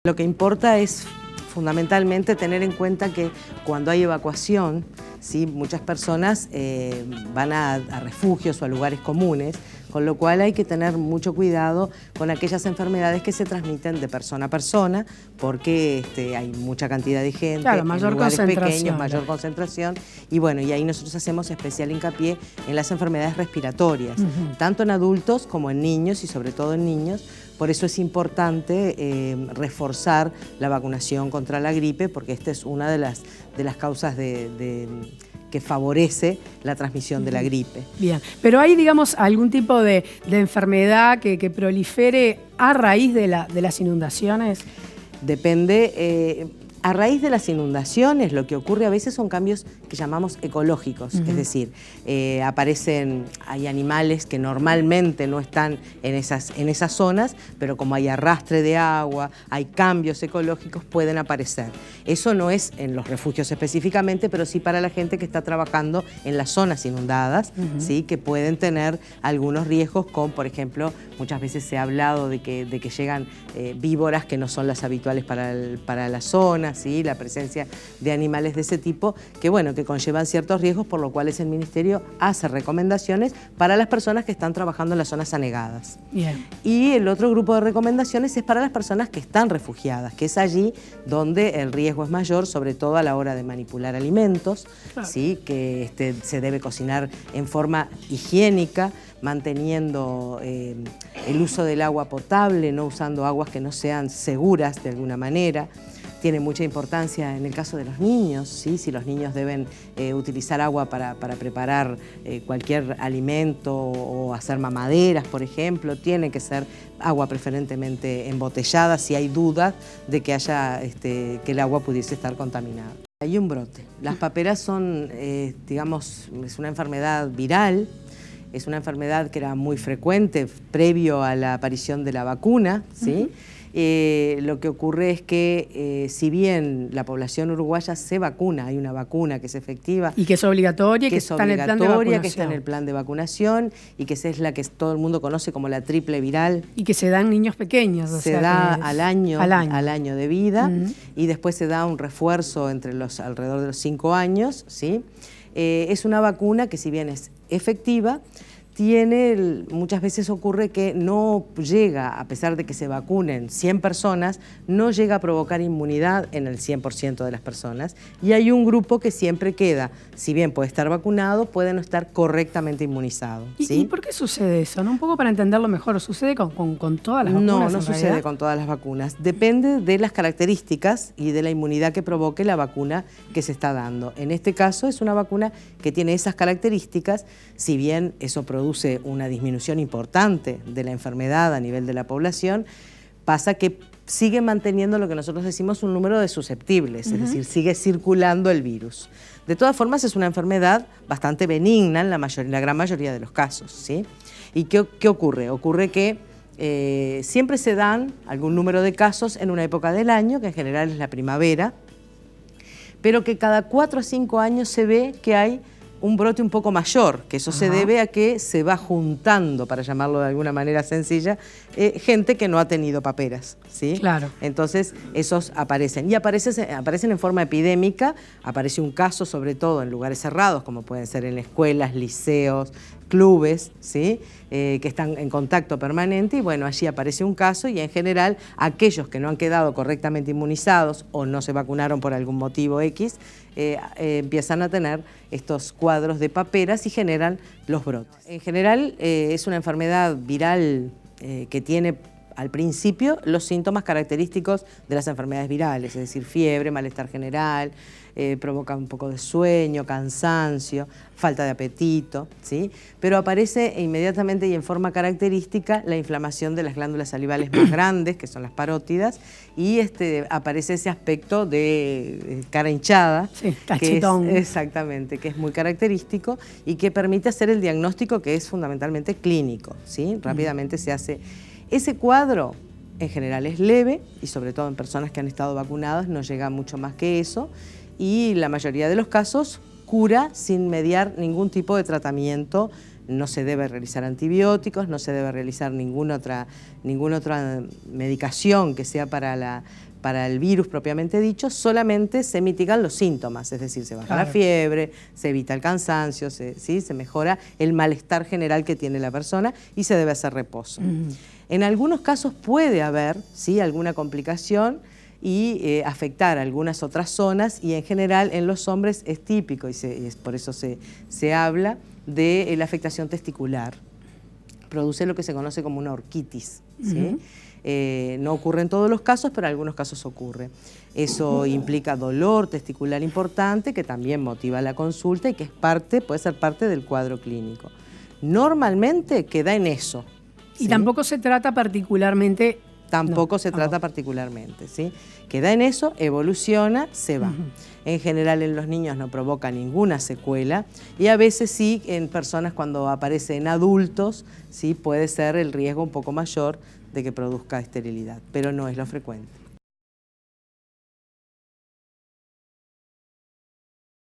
Lo que importa es fundamentalmente tener en cuenta que cuando hay evacuación, ¿sí?, muchas personas van a refugios o a lugares comunes, con lo cual hay que tener mucho cuidado con aquellas enfermedades que se transmiten de persona a persona, porque hay mucha cantidad de gente, claro, mayor en lugares concentración, pequeños, mayor concentración, y bueno, y ahí nosotros hacemos especial hincapié en las enfermedades respiratorias, tanto en adultos como en niños, y sobre todo en niños. Por eso es importante reforzar la vacunación contra la gripe, porque esta es una de las causas que favorece la transmisión de la gripe. Bien, pero ¿hay, digamos, algún tipo de enfermedad que prolifere a raíz de las inundaciones? Depende. A raíz de las inundaciones, lo que ocurre a veces son cambios que llamamos ecológicos, es decir, hay animales que normalmente no están en esas zonas, pero como hay arrastre de agua, hay cambios ecológicos, pueden aparecer. Eso no es en los refugios específicamente, pero sí para la gente que está trabajando en las zonas inundadas, ¿sí?, que pueden tener algunos riesgos, como por ejemplo, muchas veces se ha hablado de que llegan víboras que no son las habituales para la zona, ¿sí?, la presencia de animales de ese tipo, que bueno, que conllevan ciertos riesgos, por lo cual el Ministerio hace recomendaciones para las personas que están trabajando en las zonas anegadas. Bien. Y el otro grupo de recomendaciones es para las personas que están refugiadas, que es allí donde el riesgo es mayor, sobre todo a la hora de manipular alimentos, claro, ¿sí?, que se debe cocinar en forma higiénica, manteniendo el uso del agua potable, no usando aguas que no sean seguras de alguna manera. Tiene mucha importancia en el caso de los niños, ¿sí?, si los niños deben utilizar agua para preparar cualquier alimento o hacer mamaderas, por ejemplo, tiene que ser agua preferentemente embotellada si hay dudas de que que el agua pudiese estar contaminada. Hay un brote. Las paperas son, digamos, es una enfermedad viral. Es una enfermedad que era muy frecuente previo a la aparición de la vacuna, ¿sí? Lo que ocurre es que si bien la población uruguaya se vacuna, hay una vacuna que es efectiva. Y que es obligatoria, que está en el plan de vacunación. Que está en el plan de vacunación y que esa es la que todo el mundo conoce como la triple viral. Y que se da en niños pequeños. Se da al año de vida y después se da un refuerzo alrededor de los 5 años, ¿sí? Es una vacuna que si bien es efectiva, muchas veces ocurre que no llega, a pesar de que se vacunen 100 personas, no llega a provocar inmunidad en el 100% de las personas. Y hay un grupo que siempre queda, si bien puede estar vacunado, puede no estar correctamente inmunizado, ¿sí? ¿Y por qué sucede eso? ¿No? Un poco para entenderlo mejor, ¿sucede con todas las vacunas? No sucede con todas las vacunas. Depende de las características y de la inmunidad que provoque la vacuna que se está dando. En este caso es una vacuna que tiene esas características, si bien eso produce una disminución importante de la enfermedad a nivel de la población, pasa que sigue manteniendo lo que nosotros decimos un número de susceptibles, es decir, sigue circulando el virus. De todas formas es una enfermedad bastante benigna en la gran mayoría de los casos, ¿sí? ¿Y qué ocurre? Ocurre que siempre se dan algún número de casos en una época del año, que en general es la primavera, pero que cada 4 a 5 años se ve que hay un brote un poco mayor, que eso se debe a que se va juntando, para llamarlo de alguna manera sencilla, gente que no ha tenido paperas, ¿sí? Claro. Entonces esos aparecen, y aparecen en forma epidémica. Aparece un caso sobre todo en lugares cerrados, como pueden ser en escuelas, liceos, clubes, ¿sí?, que están en contacto permanente, y bueno, allí aparece un caso, y en general aquellos que no han quedado correctamente inmunizados o no se vacunaron por algún motivo X, empiezan a tener estos cuadros de paperas y generan los brotes. En general es una enfermedad viral que tiene al principio los síntomas característicos de las enfermedades virales, es decir, fiebre, malestar general, provoca un poco de sueño, cansancio, falta de apetito, ¿sí? Pero aparece inmediatamente y en forma característica la inflamación de las glándulas salivales más grandes, que son las parótidas, y aparece ese aspecto de cara hinchada, sí, cachetón. Exactamente, que es muy característico y que permite hacer el diagnóstico, que es fundamentalmente clínico, ¿sí? Rápidamente se hace. Ese cuadro en general es leve y sobre todo en personas que han estado vacunadas no llega mucho más que eso, y la mayoría de los casos cura sin mediar ningún tipo de tratamiento no se debe realizar antibióticos, no se debe realizar ninguna otra medicación que sea para el virus propiamente dicho, solamente se mitigan los síntomas, es decir, se baja la fiebre, se evita el cansancio, se mejora el malestar general que tiene la persona y se debe hacer reposo. En algunos casos puede haber alguna complicación y afectar algunas otras zonas, y en general en los hombres es típico, y por eso se habla de la afectación testicular. Produce lo que se conoce como una orquitis, ¿sí? No ocurre en todos los casos, pero en algunos casos ocurre. Eso implica dolor testicular importante, que también motiva la consulta y que puede ser parte del cuadro clínico. Normalmente queda en eso. Y tampoco se trata particularmente... Tampoco se trata particularmente, ¿sí? Queda en eso, evoluciona, se va. En general en los niños no provoca ninguna secuela, y a veces sí en personas, cuando aparece en adultos, sí puede ser el riesgo un poco mayor de que produzca esterilidad, pero no es lo frecuente.